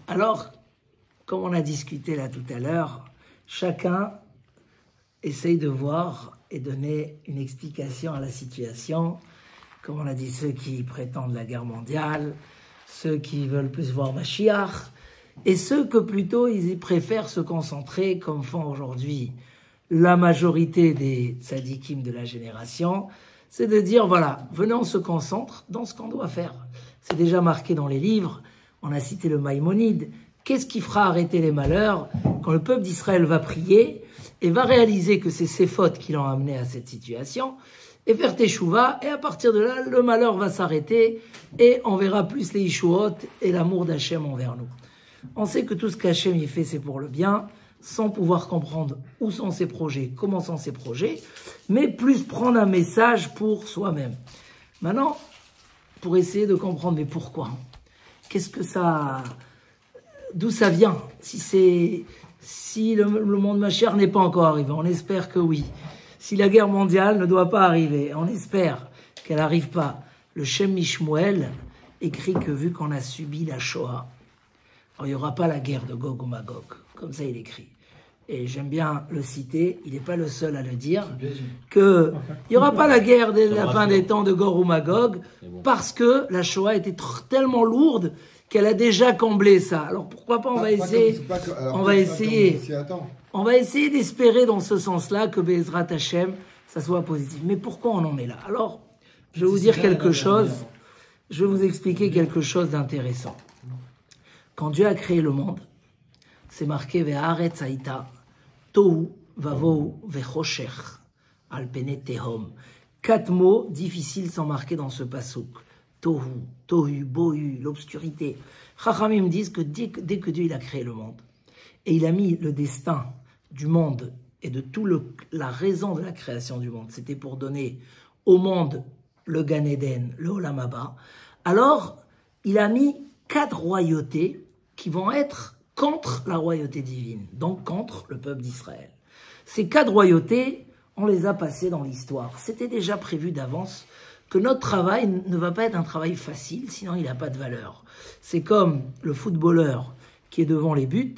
Alors, comme on a discuté là tout à l'heure, chacun essaye de voir et donner une explication à la situation. Comme on a dit, ceux qui prétendent la guerre mondiale, ceux qui veulent plus voir Mashiach, et ceux que plutôt ils préfèrent se concentrer, comme font aujourd'hui la majorité des tzadikim de la génération, c'est de dire, voilà, venez, on se concentre dans ce qu'on doit faire. C'est déjà marqué dans les livres, on a cité le Maïmonide. Qu'est-ce qui fera arrêter les malheurs quand le peuple d'Israël va prier et va réaliser que c'est ses fautes qui l'ont amené à cette situation, et faire teshuva, et à partir de là, le malheur va s'arrêter, et on verra plus les Yishuot et l'amour d'Hachem envers nous. On sait que tout ce qu'Hachem y fait, c'est pour le bien, sans pouvoir comprendre où sont ses projets, comment sont ses projets, mais plus prendre un message pour soi-même. Maintenant, pour essayer de comprendre, mais pourquoi? Qu'est-ce que ça... D'où ça vient? Si le monde Mashiach n'est pas encore arrivé, on espère que oui. Si la guerre mondiale ne doit pas arriver, on espère qu'elle n'arrive pas. Le Shem Mishmuel écrit que vu qu'on a subi la Shoah, alors il n'y aura pas la guerre de Gog ou Magog. Comme ça, il écrit. Et j'aime bien le citer, il n'est pas le seul à le dire, qu'il n'y aura pas la guerre de la fin des temps de Gog ou Magog, parce que la Shoah était tellement lourde qu'elle a déjà comblé ça. Alors pourquoi pas, on va essayer d'espérer dans ce sens-là que Be'ezrat Hashem, ça soit positif. Mais pourquoi on en est là? Alors, je vais vous dire quelque chose, je vais vous expliquer quelque chose d'intéressant. Quand Dieu a créé le monde, c'est marqué Ve'aretz haïta, tohu, vavou, ve'choshech, al pene tehom. 4 mots difficiles sont marqués dans ce passouk. Tohu, tohu, bohu, l'obscurité. Chachamim disent que dès que Dieu il a créé le monde, et il a mis le destin du monde et de la raison de la création du monde, c'était pour donner au monde le Gan Eden, le Olam Haba, alors il a mis 4 royautés qui vont être contre la royauté divine, donc contre le peuple d'Israël. Ces 4 royautés, on les a passées dans l'histoire. C'était déjà prévu d'avance que notre travail ne va pas être un travail facile, sinon il n'a pas de valeur. C'est comme le footballeur qui est devant les buts.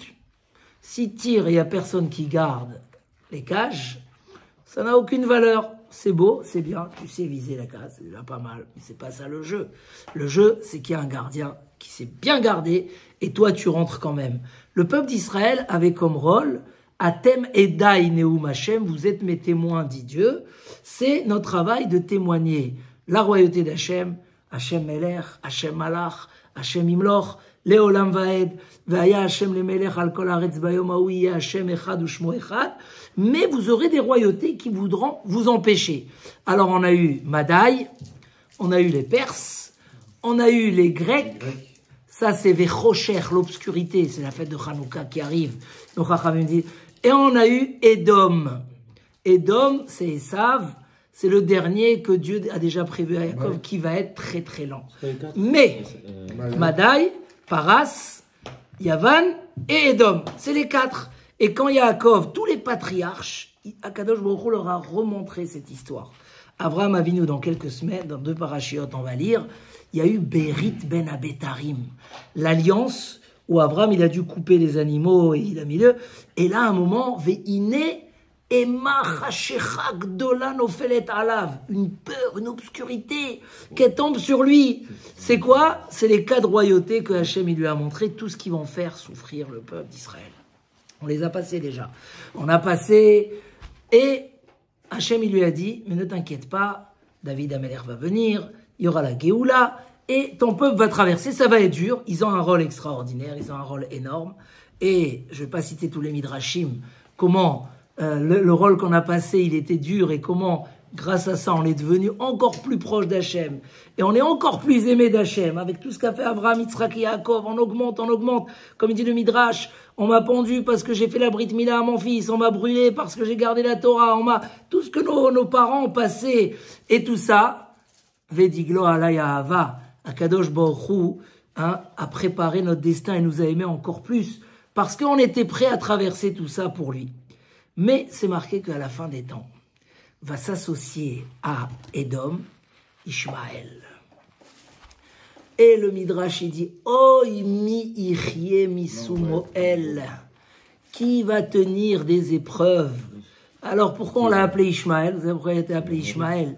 S'il tire et il n'y a personne qui garde les cages, ça n'a aucune valeur. C'est beau, c'est bien, tu sais viser la case, c'est déjà pas mal, mais c'est pas ça le jeu. Le jeu, c'est qu'il y a un gardien qui s'est bien gardé et toi tu rentres quand même. Le peuple d'Israël avait comme rôle Atem Edai Neum Hashem, vous êtes mes témoins, dit Dieu. C'est notre travail de témoigner la royauté d'Hachem, Hachem Melech, Hachem Malach, Hachem Imloch, Leolam Vaed, Vaya Hachem le Melech al kol haaretz bayom hahu yeh Hachem echad ushmo echad. Mais vous aurez des royautés qui voudront vous empêcher. Alors on a eu Madaï, on a eu les Perses, on a eu les Grecs. Ça c'est Vechoshech, l'obscurité, c'est la fête de Hanouka qui arrive. Donc Chachamim dit. Et on a eu Édom. Édom, c'est Esav. C'est le dernier que Dieu a déjà prévu à Yaakov, qui va être très très lent. Mais Madaï, Paras, Yavan et Édom, c'est les 4. Et quand Yaakov, tous les patriarches, Akadosh Baruch Hu leur a remontré cette histoire. Abraham Avinu, dans quelques semaines, dans 2 parachiotes, on va lire, il y a eu Berit ben Abetarim, l'alliance où Abraham il a dû couper les animaux et il a mis le. Et là, à un moment, Ve'ine Ema Chashecha Gdola Nofelet Alav, une peur, une obscurité qui tombe sur lui. C'est quoi? C'est les 4 royautés que Hachem il lui a montré, tout ce qu'ils vont faire souffrir le peuple d'Israël. On les a passés déjà. On a passé, et Hachem il lui a dit, mais ne t'inquiète pas, David Ameler va venir, il y aura la Géoula, et ton peuple va traverser, ça va être dur. Ils ont un rôle extraordinaire, ils ont un rôle énorme. Et je ne vais pas citer tous les midrashim, comment le rôle qu'on a passé, il était dur, et comment, grâce à ça, on est devenu encore plus proche d'Hachem. Et on est encore plus aimé d'Hachem. Avec tout ce qu'a fait Abraham, Yitzhak et Yaakov, on augmente. Comme il dit le midrash, on m'a pendu parce que j'ai fait la Brit Mila à mon fils, on m'a brûlé parce que j'ai gardé la Torah, tout ce que nos parents ont passé. Et tout ça, Vediglo alaya hava, Akadosh Baruch Hu, a préparé notre destin et nous a aimés encore plus. Parce qu'on était prêt à traverser tout ça pour lui. Mais c'est marqué qu'à la fin des temps, va s'associer à Édom, Ishmaël. Et le Midrash, il dit, Oy mi ichye misumoel, qui va tenir des épreuves. Alors pourquoi on l'a appelé Ishmaël? Vous savez pourquoi il a été appelé Ishmaël?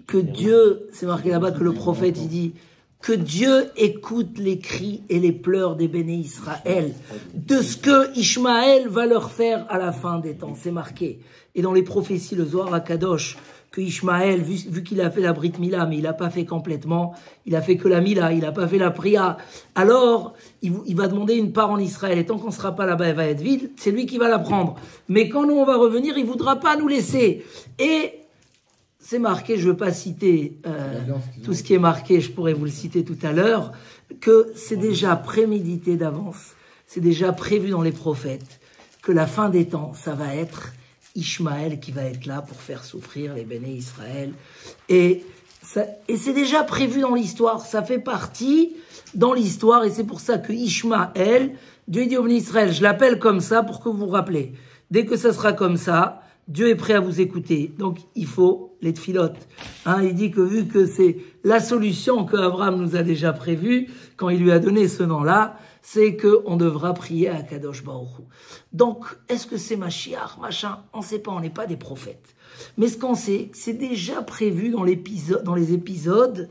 Que Dieu, c'est marqué là-bas que le prophète, il dit, que Dieu écoute les cris et les pleurs des béné Israël, de ce que Ishmaël va leur faire à la fin des temps. C'est marqué. Et dans les prophéties, le Zohar HaKadosh, que Ishmaël, vu qu'il a fait la Brit Mila, mais il n'a pas fait complètement, il a fait que la Mila, il n'a pas fait la Priya, alors il va demander une part en Israël, et tant qu'on ne sera pas là-bas, elle va être vide, c'est lui qui va la prendre. Mais quand nous on va revenir, il ne voudra pas nous laisser. Et c'est marqué, je ne veux pas citer tout ce qui est marqué, je pourrais vous le citer tout à l'heure, que c'est déjà prémédité d'avance, c'est déjà prévu dans les prophètes, que la fin des temps, ça va être Ishmaël qui va être là pour faire souffrir les béné Israël. Et c'est déjà prévu dans l'histoire, ça fait partie dans l'histoire, et c'est pour ça que Ishmaël, Dieu dit au béné Israël, je l'appelle comme ça pour que vous vous rappelez. Dès que ça sera comme ça, Dieu est prêt à vous écouter. Donc il faut les tfilotes. Il dit que vu que c'est la solution que Abraham nous a déjà prévue, quand il lui a donné ce nom-là, c'est qu'on devra prier à Kadosh Baruch Hu. Donc, est-ce que c'est Mashiach, machin? On ne sait pas, on n'est pas des prophètes. Mais ce qu'on sait, c'est déjà prévu dans les épisodes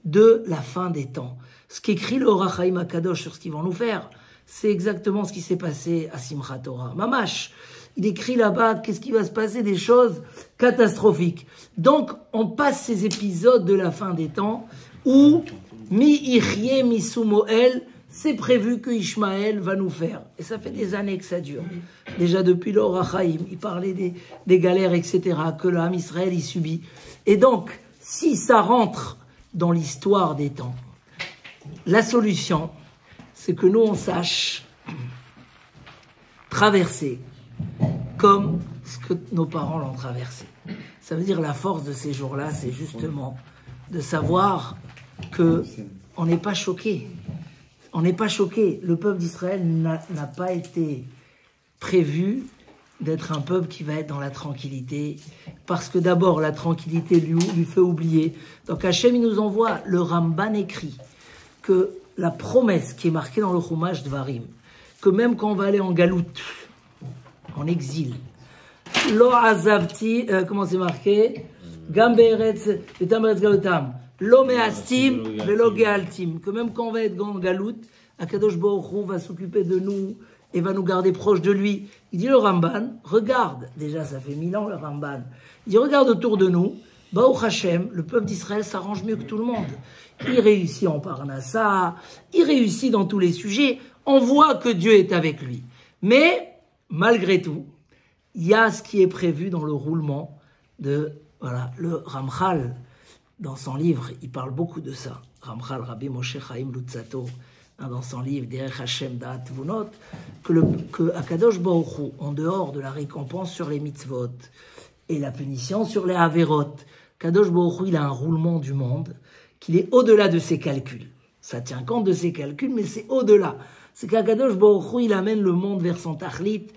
de la fin des temps. Ce qu'écrit le Or HaChaim HaKadosh sur ce qu'ils vont nous faire, c'est exactement ce qui s'est passé à Simchat Torah. Mamash, il écrit là-bas qu'est-ce qui va se passer, des choses catastrophiques. Donc, on passe ces épisodes de la fin des temps où Mi Ichye Mi Sumoel, c'est prévu que Ishmaël va nous faire. Et ça fait des années que ça dure. Déjà depuis l'Or HaChaim, il parlait des galères, etc., que le Ham Israël y subit. Et donc, si ça rentre dans l'histoire des temps, la solution, c'est que nous, on sache traverser comme ce que nos parents l'ont traversé. Ça veut dire la force de ces jours-là, c'est justement de savoir que on n'est pas choqué. On n'est pas choqué. Le peuple d'Israël n'a pas été prévu d'être un peuple qui va être dans la tranquillité. Parce que d'abord, la tranquillité lui fait oublier. Donc Hachem, il nous envoie, le Ramban écrit que la promesse qui est marquée dans le Chumash Dvarim, que même quand on va aller en galout, en exil, Lo azavti, comment c'est marqué? Gam be'eretz galotam. Lo me'astim velo ge'altim. Que même quand on va être en galout, Akadosh Baruch Hu va s'occuper de nous et va nous garder proches de lui. Il dit le Ramban, regarde, déjà ça fait 1000 ans le Ramban, il dit regarde autour de nous, Baruch Hashem, le peuple d'Israël s'arrange mieux que tout le monde. Il réussit en Parnassa, il réussit dans tous les sujets, on voit que Dieu est avec lui. Mais, malgré tout, il y a ce qui est prévu dans le roulement de, voilà, le Ramchal, dans son livre, il parle beaucoup de ça. Ramchal, Rabbi Moshe Chaim Lutzato, dans son livre Derech Hashem Da'at Tvunot, que Akadosh Baruch Hu, en dehors de la récompense sur les mitzvot et la punition sur les averot, Akadosh Baruch Hu, il a un roulement du monde qu'il est au-delà de ses calculs. Ça tient compte de ses calculs, mais c'est au-delà. C'est qu'Akadosh Baruch Hu, il amène le monde vers son tachlit,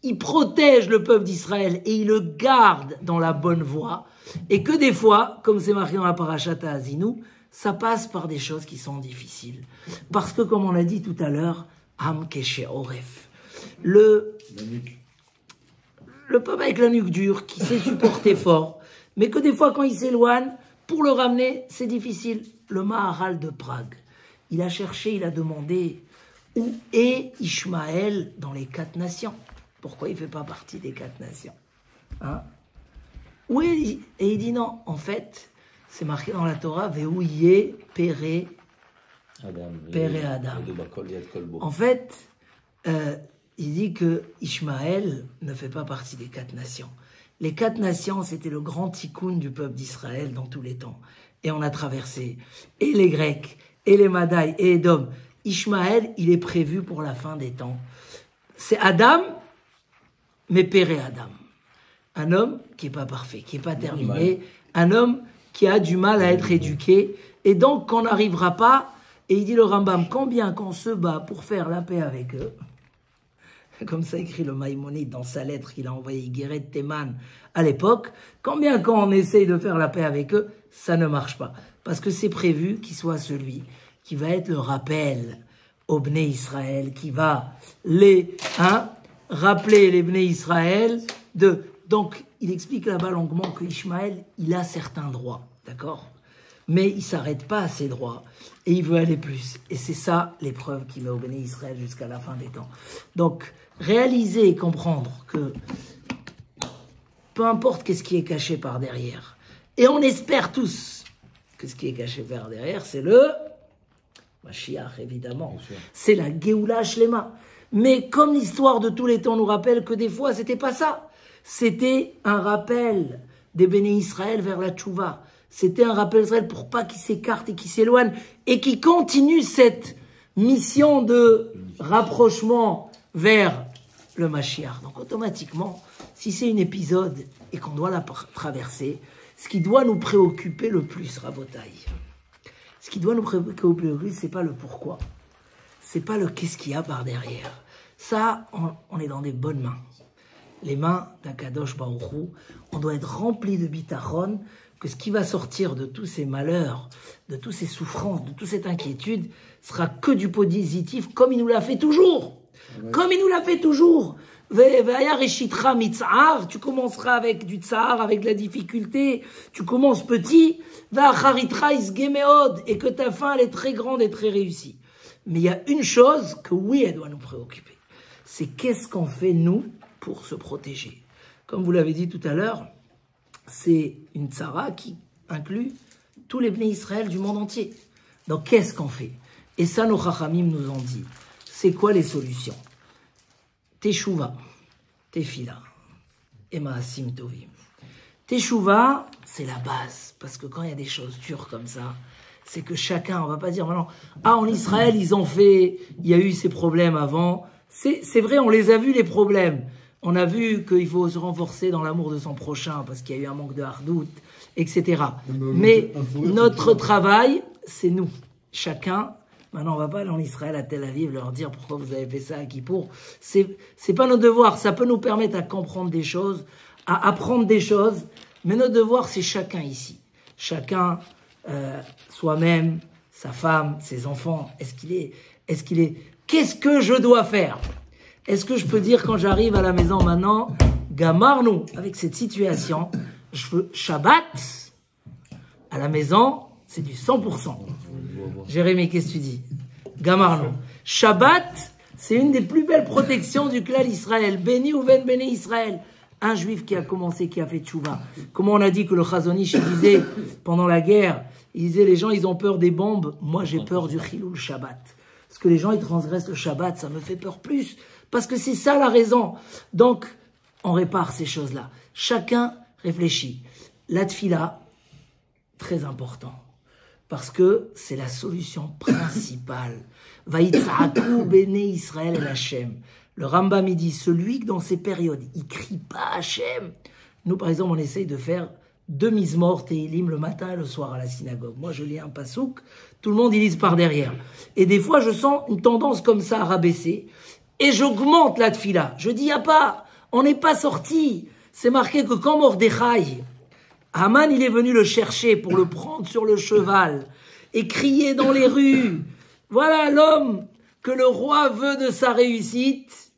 il protège le peuple d'Israël et il le garde dans la bonne voie. Et que des fois, comme c'est marqué dans la parashat Azinu, ça passe par des choses qui sont difficiles. Parce que, comme on l'a dit tout à l'heure, Am Keshe Oref. Le peuple avec la nuque dure, qui sait supporter fort, mais que des fois, quand il s'éloigne, pour le ramener, c'est difficile. Le Maharal de Prague, il a cherché, il a demandé où est Ishmaël dans les 4 nations. Pourquoi il ne fait pas partie des 4 nations, hein? Oui, et il dit non, en fait, c'est marqué dans la Torah, Veouye Pere Adam. En fait, il dit que Ishmaël ne fait pas partie des 4 nations. Les 4 nations, c'était le grand tikkun du peuple d'Israël dans tous les temps. Et on a traversé et les Grecs, et les Madaï, et Édom. Ishmaël, il est prévu pour la fin des temps. C'est Adam, mais Pere Adam. Un homme qui n'est pas parfait, qui n'est pas terminé, un homme qui a du mal à être éduqué, et donc qu'on n'arrivera pas, et il dit le Rambam, combien qu'on se bat pour faire la paix avec eux, comme ça écrit le Maïmonide dans sa lettre qu'il a envoyée Guéret Théman à l'époque, combien qu'on essaye de faire la paix avec eux, ça ne marche pas. Parce que c'est prévu qu'il soit celui qui va être le rappel aux Bnei Israël, qui va les rappeler les Bnei Israël de... Donc, il explique là-bas longuement que Ishmaël, il a certains droits, d'accord? Mais il ne s'arrête pas à ses droits, et il veut aller plus. Et c'est ça l'épreuve qui met au Bnei Israël jusqu'à la fin des temps. Donc, réaliser et comprendre que peu importe qu'est-ce qui est caché par derrière, et on espère tous que ce qui est caché par derrière, c'est le Mashiach, évidemment. C'est la Géoula Shlema. Mais comme l'histoire de tous les temps nous rappelle que des fois, c'était pas ça. C'était un rappel des Béné Israël vers la Tchouva. C'était un rappel d'Israël pour pas qu'ils s'écartent et qu'ils s'éloignent et qu'ils continuent cette mission de rapprochement vers le Mashiach. Donc automatiquement, si c'est un épisode et qu'on doit la traverser, ce qui doit nous préoccuper le plus, Rabotaï, ce qui doit nous préoccuper le plus, c'est pas le pourquoi. C'est pas le qu'est-ce qu'il y a par derrière. Ça, on est dans des bonnes mains. Les mains d'Akadosh Baruch Hu, on doit être rempli de bitachon, que ce qui va sortir de tous ces malheurs, de toutes ces souffrances, de toute cette inquiétude, sera que du positif, comme il nous l'a fait toujours. Ouais. Comme il nous l'a fait toujours. Tu commenceras avec du tsar, avec de la difficulté, tu commences petit, et que ta fin elle est très grande et très réussie. Mais il y a une chose que oui, elle doit nous préoccuper. C'est qu'est-ce qu'on fait nous pour se protéger. Comme vous l'avez dit tout à l'heure, c'est une tsara qui inclut tous les Bnei Israël du monde entier. Donc qu'est-ce qu'on fait? Et ça, nos chachamim nous ont dit. C'est quoi les solutions? Teshuva, Tefila, et Maasim Tovim. Teshuva, c'est la base. Parce que quand il y a des choses dures comme ça, c'est que chacun, on ne va pas dire maintenant, en Israël, ils ont fait, il y a eu ces problèmes avant. C'est vrai, on les a vus, les problèmes. On a vu qu'il faut se renforcer dans l'amour de son prochain parce qu'il y a eu un manque de hardout, etc. Mais notre travail, c'est nous. Chacun, maintenant on va pas aller en Israël, à Tel Aviv, leur dire pourquoi vous avez fait ça à Kippour. C'est pas notre devoir. Ça peut nous permettre à comprendre des choses, à apprendre des choses. Mais notre devoir, c'est chacun ici. Chacun, soi-même, sa femme, ses enfants. Qu'est-ce que je dois faire? Est-ce que je peux dire quand j'arrive à la maison maintenant, Gamarnou, avec cette situation, je veux Shabbat, à la maison, c'est du 100%. Jérémy, qu'est-ce que tu dis? Gamarnou. Shabbat, c'est une des plus belles protections du clan Israël. Béni ou ben béni Israël. Un juif qui a commencé, qui a fait tchouva. Comment on a dit que le Chazonish disait, pendant la guerre, il disait les gens, ils ont peur des bombes. Moi, j'ai peur du Chilul Shabbat. Parce que les gens, ils transgressent le Shabbat, ça me fait peur plus. Parce que c'est ça la raison. Donc, on répare ces choses-là. Chacun réfléchit. La tfila, très important. Parce que c'est la solution principale. Vaïtsa'akou béné Israël el Hashem. Le Rambam, il dit, celui que dans ces périodes, il crie pas Hashem. Nous, par exemple, on essaye de faire 2 mizmor Tehillim le matin et le soir à la synagogue. Moi, je lis un pasouk, tout le monde, il lise par derrière. Et des fois, je sens une tendance comme ça à rabaisser. Et j'augmente la tfila. Je dis, y a pas, on n'est pas sorti. C'est marqué que quand Mordechai, Haman, il est venu le chercher pour le prendre sur le cheval et crier dans les rues. Voilà l'homme que le roi veut de sa réussite.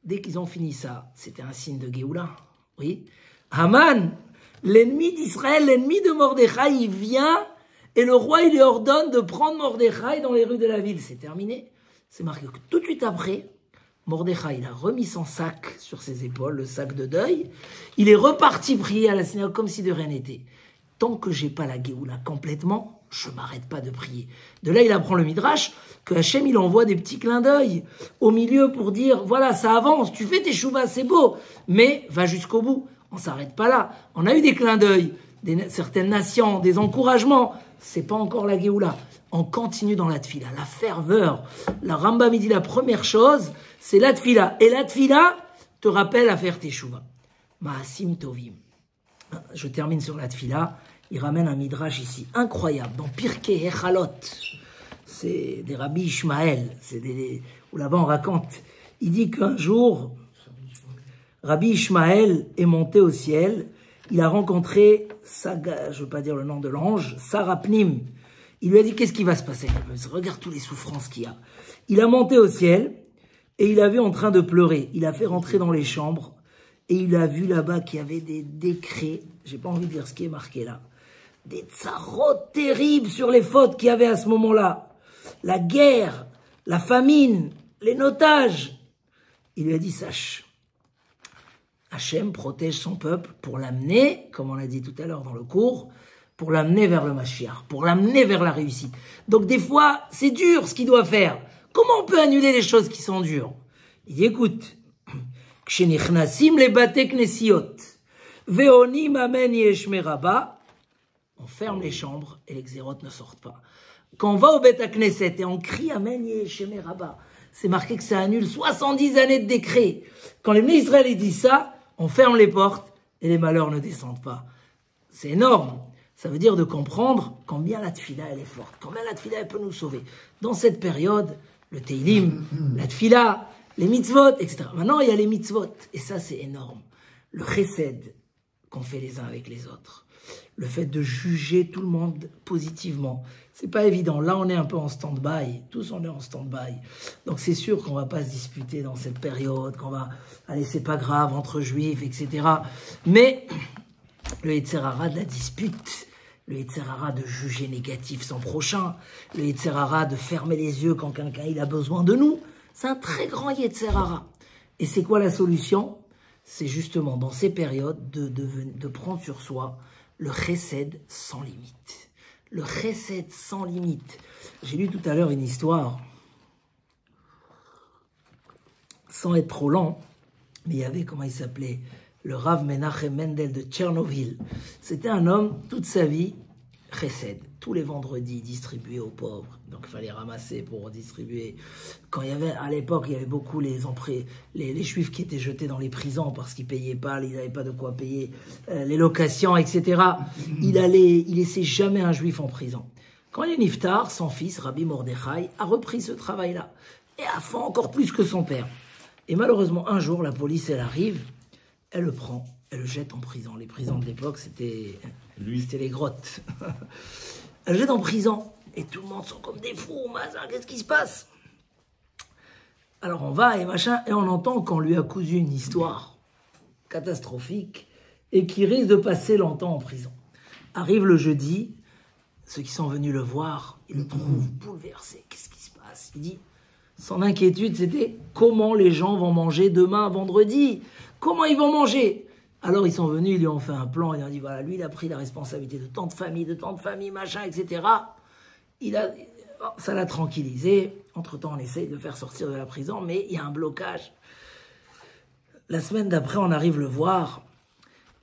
Dès qu'ils ont fini ça, c'était un signe de Géoula. Oui. Haman, l'ennemi d'Israël, l'ennemi de Mordechai, il vient et le roi, il lui ordonne de prendre Mordechai dans les rues de la ville. C'est terminé. C'est marqué que tout de suite après, Mordechai, il a remis son sac sur ses épaules, le sac de deuil. Il est reparti prier à la synagogue comme si de rien n'était. Tant que j'ai pas la Géoula complètement, je m'arrête pas de prier. De là, il apprend le Midrash que Hachem, il envoie des petits clins d'œil au milieu pour dire, voilà, ça avance, tu fais tes chouvas, c'est beau, mais va jusqu'au bout. On s'arrête pas là. On a eu des clins d'œil, certaines nations, des encouragements. C'est pas encore la Géoula. On continue dans la tfila, la ferveur. La Rambam dit la première chose, c'est la tfila. Et la tfila te rappelle à faire tes chouvas. Maasim tovim. Je termine sur la tfila. Il ramène un midrash ici, incroyable, dans Pirkei Echalot. C'est des rabbis Ishmael. Où là-bas on raconte. Il dit qu'un jour, Rabbi Ishmael est monté au ciel il a rencontré, je ne veux pas dire le nom de l'ange, Sarapnim. Il lui a dit, qu'est-ce qui va se passer? Regarde toutes les souffrances qu'il y a. Il a monté au ciel et il a vu en train de pleurer. Il a fait rentrer dans les chambres et il a vu là-bas qu'il y avait des décrets. J'ai pas envie de dire ce qui est marqué là. Des tsarotes terribles sur les fautes qu'il y avait à ce moment-là. La guerre, la famine, les notages. Il lui a dit, sache, Hachem protège son peuple pour l'amener, comme on l'a dit tout à l'heure dans le cours, pour l'amener vers le Mashiach, pour l'amener vers la réussite. Donc des fois, c'est dur ce qu'il doit faire. Comment on peut annuler les choses qui sont dures? Il dit, écoute, Kshenichnasim le bate knesiot, veonim amen yeshme rabba, on ferme les chambres et les xérotes ne sortent pas. Quand on va au Bet Knesset et on crie amen yeshme rabba, c'est marqué que ça annule 70 années de décret. Quand les ministres Israël disent ça, on ferme les portes et les malheurs ne descendent pas. C'est énorme. Ça veut dire de comprendre combien la tfila elle est forte, combien la tfila elle peut nous sauver. Dans cette période, le teilim, la tfila, les mitzvot, etc. Maintenant, il y a les mitzvot, et ça c'est énorme. Le chesed qu'on fait les uns avec les autres. Le fait de juger tout le monde positivement. C'est pas évident. Là, on est un peu en stand-by. Tous, on est en stand-by. Donc, c'est sûr qu'on va pas se disputer dans cette période, qu'on va, allez, c'est pas grave, entre juifs, etc. Mais, le Yetzer Hara de la dispute, le Yetzer Hara de juger négatif son prochain, le Yetzer Hara de fermer les yeux quand quelqu'un il a besoin de nous, c'est un très grand Yetzer Hara. Et c'est quoi la solution? C'est justement dans ces périodes de prendre sur soi le chesed sans limite. Le chesed sans limite. J'ai lu tout à l'heure une histoire, sans être trop lent, mais il y avait, comment il s'appelait, le Rav Menachem Mendel de Tchernobyl. C'était un homme, toute sa vie, chesed. Tous les vendredis, distribué aux pauvres. Donc il fallait ramasser pour redistribuer. Quand il y avait, à l'époque, il y avait beaucoup les juifs qui étaient jetés dans les prisons parce qu'ils ne payaient pas, ils n'avaient pas de quoi payer les locations, etc. Il laissait jamais un juif en prison. Quand il est niftar, son fils, Rabbi Mordechai, a repris ce travail-là. Et a fait encore plus que son père. Et malheureusement, un jour, la police, elle arrive, elle le prend, elle le jette en prison. Les prisons de l'époque, c'était les grottes. Elle le jette en prison. Et tout le monde sont comme des fous, qu'est-ce qui se passe? Alors on va et machin, et on entend qu'on lui a cousu une histoire catastrophique et qui risque de passer longtemps en prison. Arrive le jeudi, ceux qui sont venus le voir, ils le trouvent bouleversé. Qu'est-ce qui se passe? Il dit, son inquiétude c'était comment les gens vont manger demain, vendredi? Comment ils vont manger? Alors ils sont venus, ils lui ont fait un plan, ils lui ont dit, voilà, lui il a pris la responsabilité de tant de familles, machin, etc. Ça l'a tranquillisé. Entre-temps, on essaye de le faire sortir de la prison, mais il y a un blocage. La semaine d'après, on arrive le voir,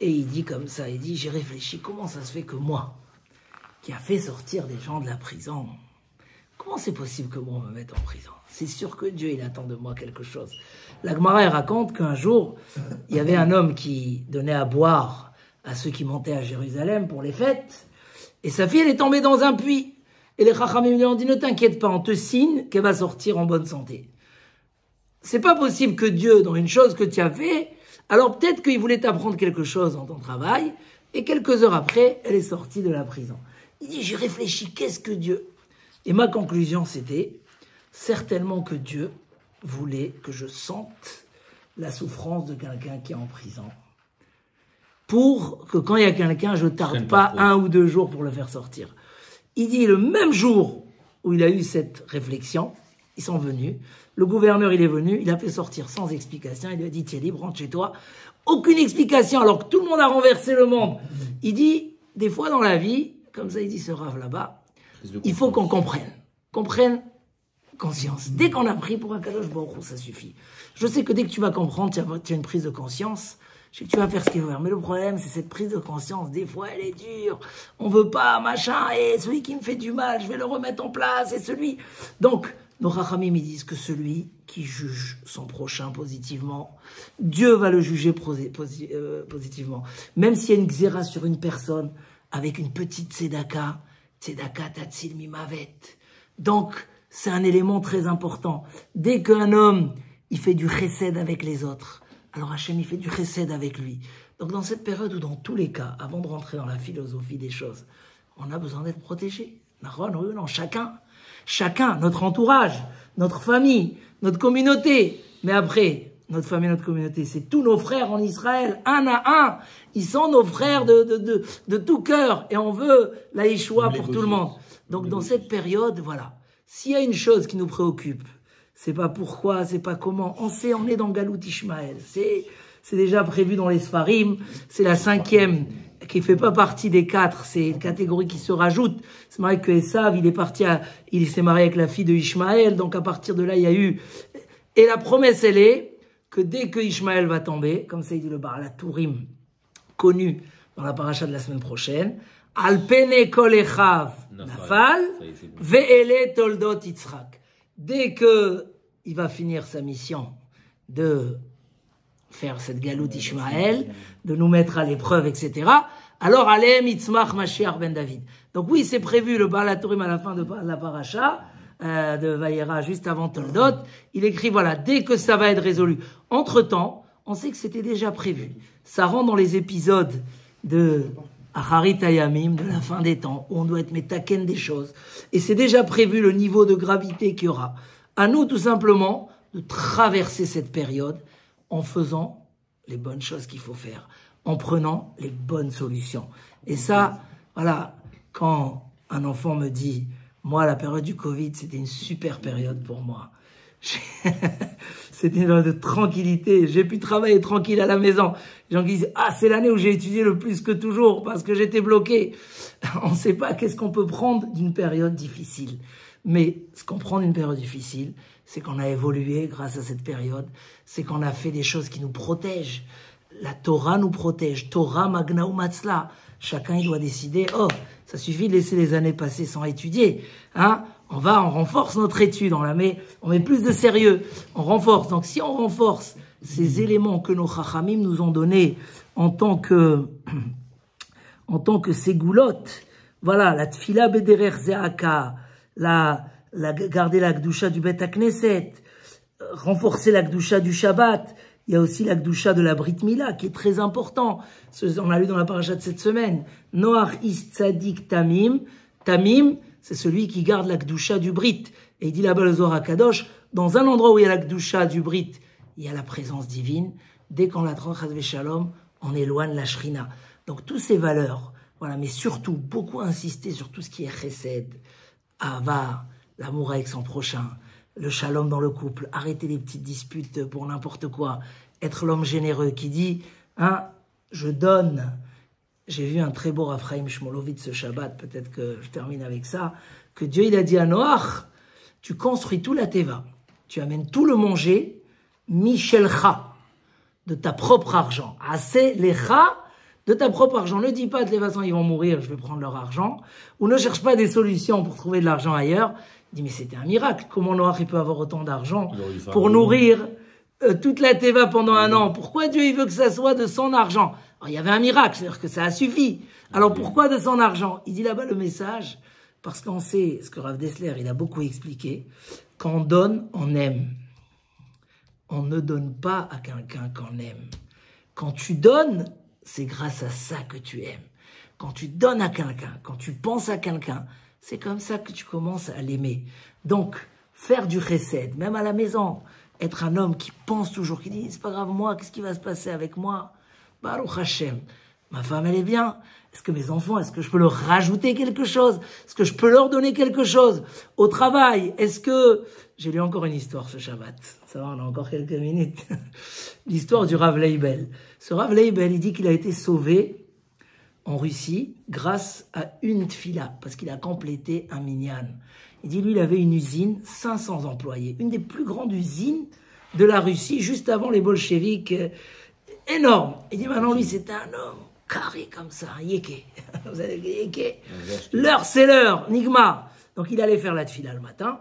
et il dit comme ça, il dit, j'ai réfléchi, comment ça se fait que moi, qui a fait sortir des gens de la prison, comment c'est possible que moi, on me mette en prison? C'est sûr que Dieu, il attend de moi quelque chose. La Gemara, elle raconte qu'un jour, il y avait un homme qui donnait à boire à ceux qui montaient à Jérusalem pour les fêtes, et sa fille, elle est tombée dans un puits. Et les Chachamim lui ont dit, ne t'inquiète pas, on te signe qu'elle va sortir en bonne santé. C'est pas possible que Dieu, dans une chose que tu as fait, alors peut-être qu'il voulait t'apprendre quelque chose dans ton travail, et quelques heures après, elle est sortie de la prison. Il dit, j'ai réfléchi, qu'est-ce que Dieu? Et ma conclusion, c'était, certainement que Dieu voulait que je sente la souffrance de quelqu'un qui est en prison. Pour que quand il y a quelqu'un, je ne tarde pas 1 ou 2 jours pour le faire sortir. Il dit, le même jour où il a eu cette réflexion, ils sont venus, le gouverneur il est venu, il a fait sortir sans explication, il lui a dit, tiens, libre, rentre chez toi, aucune explication, alors que tout le monde a renversé le monde. Il dit, des fois dans la vie, comme ça il dit ce Rav là-bas, il faut qu'on comprenne conscience. Dès qu'on a pris pour un Kadosh Baruch Hu, ça suffit. Je sais que dès que tu vas comprendre, tu as une prise de conscience, je sais que tu vas faire ce qu'il veut. Mais le problème, c'est cette prise de conscience. Des fois, elle est dure. On veut pas, machin. Et celui qui me fait du mal, je vais le remettre en place. Et celui... Donc, nos Chachamim, ils disent que celui qui juge son prochain positivement, Dieu va le juger positivement. Même s'il y a une xéra sur une personne, avec une petite tzedaka, tzedaka tatzil mimavet. Donc, c'est un élément très important. Dès qu'un homme, il fait du chesed avec les autres, alors Hachem, il fait du chesed avec lui. Donc dans cette période où dans tous les cas, avant de rentrer dans la philosophie des choses, on a besoin d'être protégé. Non, chacun, notre entourage, notre famille, notre communauté. Mais après, notre famille, notre communauté, c'est tous nos frères en Israël, un à un. Ils sont nos frères de tout cœur. Et on veut la Yeshua pour tout le monde. Donc dans cette période, voilà. S'il y a une chose qui nous préoccupe, c'est pas pourquoi, c'est pas comment. On sait, on est dans Galut Ishmael. C'est déjà prévu dans les Sfarim. C'est la 5e qui fait pas partie des 4. C'est une catégorie qui se rajoute. C'est vrai que Esav, il s'est marié avec la fille de Ishmael. Donc à partir de là, il y a eu. Et la promesse, elle est que dès que Ishmael va tomber, comme ça il dit le Baal HaTurim, connu dans la paracha de la semaine prochaine, Al pene kol echav nafal ve'ele toldot Yitzhak. Dès que il va finir sa mission de faire cette galoute Ishmael, de nous mettre à l'épreuve, etc., alors Aleem Yitzmach Mashiach ben David. Donc oui, c'est prévu le Baal HaTurim à la fin de la paracha, de Vayera, juste avant Toldot, il écrit, voilà, dès que ça va être résolu. Entre-temps, on sait que c'était déjà prévu. Ça rentre dans les épisodes de Acharit Hayamim, de la fin des temps, où on doit être métaken des choses. Et c'est déjà prévu le niveau de gravité qu'il y aura. À nous, tout simplement, de traverser cette période en faisant les bonnes choses qu'il faut faire, en prenant les bonnes solutions. Et ça, voilà, quand un enfant me dit, moi, la période du Covid, c'était une super période pour moi. C'était une période de tranquillité. J'ai pu travailler tranquille à la maison. Les gens qui disent, ah, c'est l'année où j'ai étudié le plus que toujours parce que j'étais bloqué. On ne sait pas qu'est-ce qu'on peut prendre d'une période difficile. Mais ce qu'on prend d'une période difficile, c'est qu'on a évolué grâce à cette période. C'est qu'on a fait des choses qui nous protègent. La Torah nous protège. Torah magna umatzla. Chacun, il doit décider, oh, ça suffit de laisser les années passer sans étudier. Hein? On renforce notre étude, on met plus de sérieux, on renforce. Donc si on renforce ces éléments que nos chachamim nous ont donnés en tant que ségoulottes, voilà, la tfila bederer zeaka, garder la gdusha du Bet HaKnesset, renforcer la gdusha du Shabbat. Il y a aussi la gdusha de la Brit Mila qui est très important. On l'a lu dans la paracha de cette semaine. Noach is tzadik tamim. Tamim, c'est celui qui garde la gdusha du Brit. Et il dit là-bas le Zohar HaKadosh, dans un endroit où il y a la gdusha du Brit, il y a la présence divine. Dès qu'on la tranche chas v'shalom, on éloigne la shrina. Donc toutes ces valeurs, voilà, mais surtout beaucoup insister sur tout ce qui est chesed, ava, l'amour avec son prochain, le shalom dans le couple, arrêter les petites disputes pour n'importe quoi, être l'homme généreux qui dit, hein, je donne. J'ai vu un très beau Raphaïm Shmolevitz ce Shabbat, peut-être que je termine avec ça, que Dieu il a dit à Noach, tu construis tout la teva, tu amènes tout le manger, Michelcha, de ta propre argent, assez lecha, de ta propre argent. Ne dis pas de toute façon ils vont mourir, je vais prendre leur argent, ou ne cherche pas des solutions pour trouver de l'argent ailleurs. Il dit mais c'était un miracle, comment Noach il peut avoir autant d'argent pour nourrir toute la teva pendant un an? Pourquoi Dieu il veut que ça soit de son argent? Alors, il y avait un miracle, c'est-à-dire que ça a suffi. Alors pourquoi de son argent? Il dit là-bas le message, parce qu'on sait, ce que Rav Dessler il a beaucoup expliqué, quand on donne, on aime. On ne donne pas à quelqu'un qu'on aime. Quand tu donnes, c'est grâce à ça que tu aimes. Quand tu donnes à quelqu'un, quand tu penses à quelqu'un, c'est comme ça que tu commences à l'aimer. Donc, faire du chesed, même à la maison, être un homme qui pense toujours, qui dit, c'est pas grave, moi, qu'est-ce qui va se passer avec moi? Baruch Hashem, ma femme, elle est bien. Est-ce que mes enfants, est-ce que je peux leur rajouter quelque chose? Est-ce que je peux leur donner quelque chose? Au travail, est-ce que... J'ai lu encore une histoire ce Shabbat. Ça va, on a encore quelques minutes. L'histoire du Rav Leibel. Ce Rav Leibel, il dit qu'il a été sauvé en Russie grâce à une tfila, parce qu'il a complété un minyan. Il dit, lui, il avait une usine, 500 employés, une des plus grandes usines de la Russie, juste avant les bolcheviks, énorme. Il dit, maintenant, lui, c'était un homme carré comme ça, un yéké. Vous savez, yéké. L'heure, c'est l'heure, nigma. Donc, il allait faire la tfila le matin.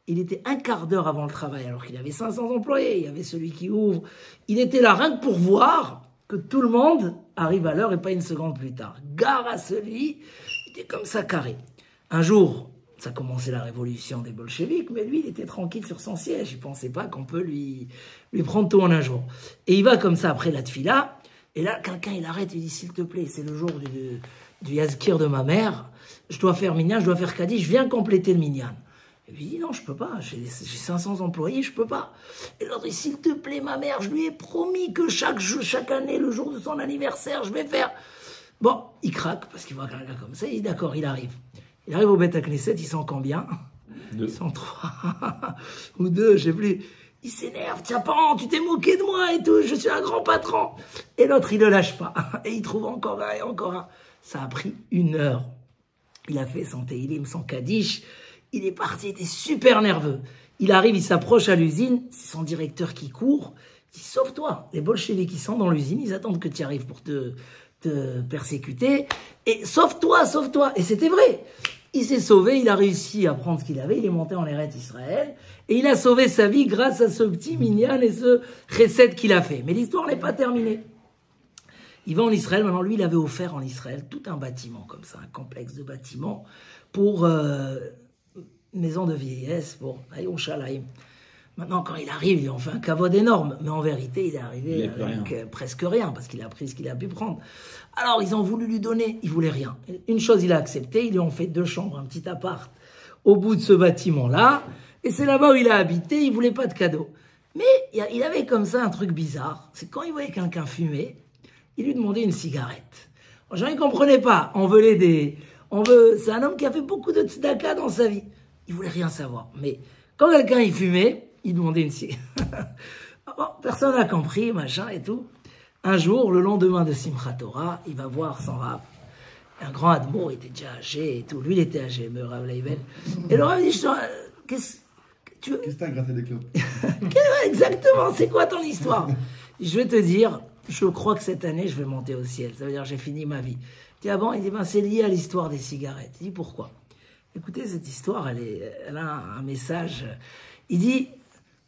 Il était un quart d'heure avant le travail, alors qu'il avait 500 employés. Il y avait celui qui ouvre. Il était là rien que pour voir que tout le monde arrive à l'heure et pas une seconde plus tard. Gare à celui, il était comme ça carré. Un jour, ça commençait la révolution des bolcheviks, mais lui, il était tranquille sur son siège. Il ne pensait pas qu'on peut lui prendre tout en un jour. Et il va comme ça après la tfila, et là, quelqu'un, il arrête, il dit, s'il te plaît, c'est le jour du yazkir de ma mère, je dois faire minyan, je dois faire kaddish, je viens compléter le minyan. Et lui, il dit, non, je peux pas, j'ai 500 employés, je peux pas. Et l'autre dit, s'il te plaît, ma mère, je lui ai promis que chaque année, le jour de son anniversaire, je vais faire... Bon, il craque, parce qu'il voit quelqu'un comme ça, il dit, d'accord, il arrive. Il arrive au Beth Knesset, il sent combien? 2. Ils sont 3 ou 2, je sais plus. Il s'énerve, tiens, parent, tu t'es moqué de moi et tout, je suis un grand patron. Et l'autre, il ne le lâche pas. Et il trouve encore un et encore un. Ça a pris 1 heure. Il a fait son Teilim, son Kaddish. Il est parti, il était super nerveux. Il arrive, il s'approche à l'usine. C'est son directeur qui court. Il dit, sauve-toi. Les bolcheviks qui sont dans l'usine, ils attendent que tu arrives pour te persécuter. Et sauve-toi, sauve-toi. Et c'était vrai. Il s'est sauvé, il a réussi à prendre ce qu'il avait, il est monté en Eretz Israël, et il a sauvé sa vie grâce à ce petit minyan et ce recette qu'il a fait. Mais l'histoire n'est pas terminée. Il va en Israël, maintenant lui, il avait offert en Israël tout un bâtiment comme ça, un complexe de bâtiments pour maison de vieillesse, pour Ayou Shalaim. Maintenant, quand il arrive, il en fait un kavod énorme. Mais en vérité, il est arrivé avec presque rien, parce qu'il a pris ce qu'il a pu prendre. Alors, ils ont voulu lui donner, il voulait rien. Une chose, il a accepté, ils lui ont fait 2 chambres, un petit appart, au bout de ce bâtiment-là. Et c'est là-bas où il a habité, il voulait pas de cadeau. Mais il avait comme ça un truc bizarre. C'est quand il voyait quelqu'un fumer, il lui demandait une cigarette. Les gens, ils ne comprenaient pas. On veut l'aider. C'est un homme qui a fait beaucoup de tzedaka dans sa vie. Il voulait rien savoir. Mais quand quelqu'un il fumait, il demandait une cigarette. Bon, personne n'a compris, machin et tout. Un jour, le lendemain de Simchat Torah, il va voir son Rav. Un grand admour, il était déjà âgé et tout. Lui, il était âgé, le Rav Leibel. Et le Rav dit, qu'est-ce que t'as gratté des clopes? Exactement, c'est quoi ton histoire? Je vais te dire, je crois que cette année, je vais monter au ciel. Ça veut dire que j'ai fini ma vie. Il dit, ah bon? Il dit, ben, c'est lié à l'histoire des cigarettes. Il dit, pourquoi? Écoutez, cette histoire, elle a un message. Il dit,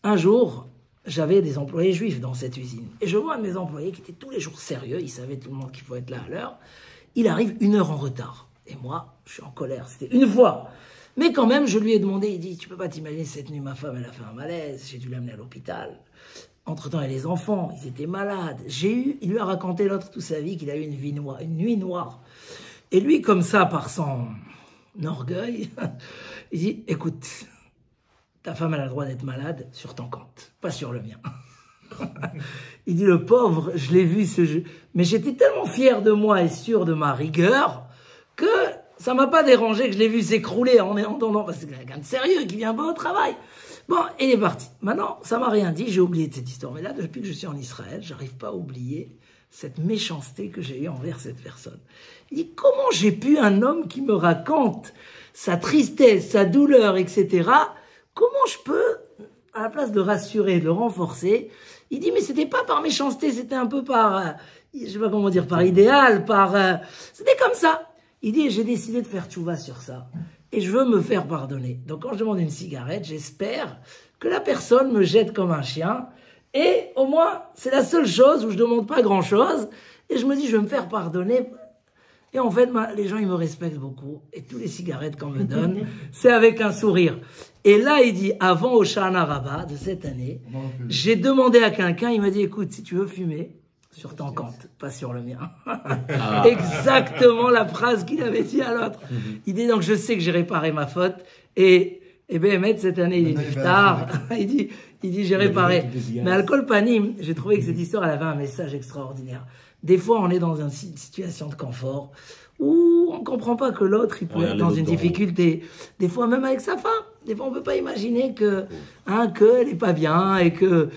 un jour, j'avais des employés juifs dans cette usine. Et je vois un de mes employés qui était tous les jours sérieux. Il savait tout le monde qu'il faut être là à l'heure. Il arrive 1 heure en retard. Et moi, je suis en colère. C'était une fois. Mais quand même, je lui ai demandé, il dit, tu peux pas t'imaginer, cette nuit, ma femme, elle a fait un malaise. J'ai dû l'amener à l'hôpital. Entre-temps, il y a les enfants, ils étaient malades. Il lui a raconté l'autre toute sa vie qu'il a eu une nuit noire. Et lui, comme ça, par son orgueil, il dit, écoute, ta femme elle a le droit d'être malade sur ton compte, pas sur le mien. Il dit, le pauvre, je l'ai vu ce jeu. Mais j'étais tellement fier de moi et sûr de ma rigueur que ça m'a pas dérangé que je l'ai vu s'écrouler en entendant, parce que c'est quelqu'un de sérieux qui vient pas au travail. Bon, il est parti. Maintenant, ça m'a rien dit, j'ai oublié de cette histoire. Mais là, depuis que je suis en Israël, j'arrive pas à oublier cette méchanceté que j'ai eue envers cette personne. Il dit, comment j'ai pu, un homme qui me raconte sa tristesse, sa douleur, etc., comment je peux, à la place de rassurer, de le renforcer, il dit, mais c'était pas par méchanceté, c'était un peu par, je sais pas comment dire, par idéal, c'était comme ça. Il dit, j'ai décidé de faire tchouva sur ça. Et je veux me faire pardonner. Donc quand je demande une cigarette, j'espère que la personne me jette comme un chien. Et au moins, c'est la seule chose où je ne demande pas grand-chose. Et je me dis, je vais me faire pardonner. Et en fait, les gens, ils me respectent beaucoup. Et tous les cigarettes qu'on me donne, c'est avec un sourire. Et là, il dit, avant au Shana Rabbah de cette année, j'ai demandé à quelqu'un, il m'a dit, écoute, si tu veux fumer, sur ton compte, pas sur le mien. Exactement la phrase qu'il avait dit à l'autre. Il dit, donc je sais que j'ai réparé ma faute. Et Béhémet, cette année, il est niftar. Il dit, j'ai réparé. Mais Al-Kol Panim, j'ai trouvé que cette histoire, elle avait un message extraordinaire. Des fois, on est dans une situation de confort où on ne comprend pas que l'autre, il peut être dans une difficulté. Des fois, même avec sa femme. Des fois, on ne peut pas imaginer qu'elle n'est pas bien et que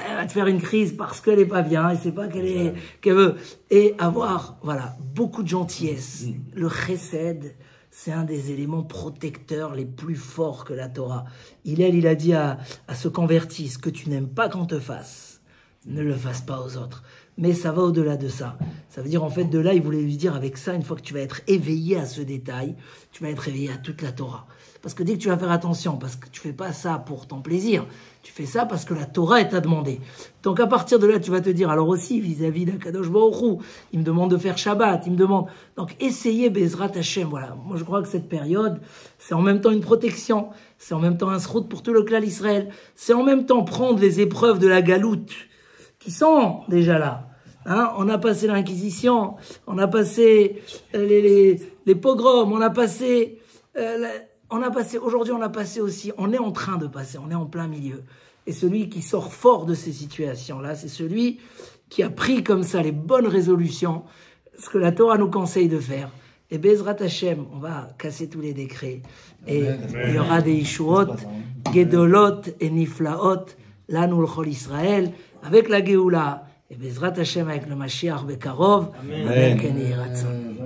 elle va te faire une crise parce qu'elle n'est pas bien et c'est pas qu'elle veut. Et avoir, voilà, beaucoup de gentillesse. Le chesed, c'est un des éléments protecteurs les plus forts que la Torah. Il a dit à ce converti, ce que tu n'aimes pas qu'on te fasse, ne le fasse pas aux autres. Mais ça va au-delà de ça. Ça veut dire, en fait, de là, il voulait lui dire, avec ça, une fois que tu vas être éveillé à ce détail, tu vas être éveillé à toute la Torah. Parce que dès que tu vas faire attention, parce que tu fais pas ça pour ton plaisir, tu fais ça parce que la Torah t'a demandé. Donc à partir de là, tu vas te dire, alors aussi, vis-à-vis d'Akadosh Baruch Hu, il me demande de faire Shabbat, il me demande... Donc essayez Bezrat Hashem, voilà. Moi je crois que cette période, c'est en même temps une protection, c'est en même temps un srout pour tout le clan d'Israël, c'est en même temps prendre les épreuves de la galoute, qui sont déjà là. Hein, on a passé l'Inquisition, on a passé les pogroms, on a passé... aujourd'hui, on a passé aussi, on est en train de passer, on est en plein milieu. Et celui qui sort fort de ces situations-là, c'est celui qui a pris comme ça les bonnes résolutions, ce que la Torah nous conseille de faire. Et Bezrat Hashem, on va casser tous les décrets. Et il y aura des Ishuot, Gedolot et Niflaot, là nous le Chol Israël, avec la Géoula, et Bezrat Hashem avec le Mashiach Bekarov, avec Ken Yiratzon.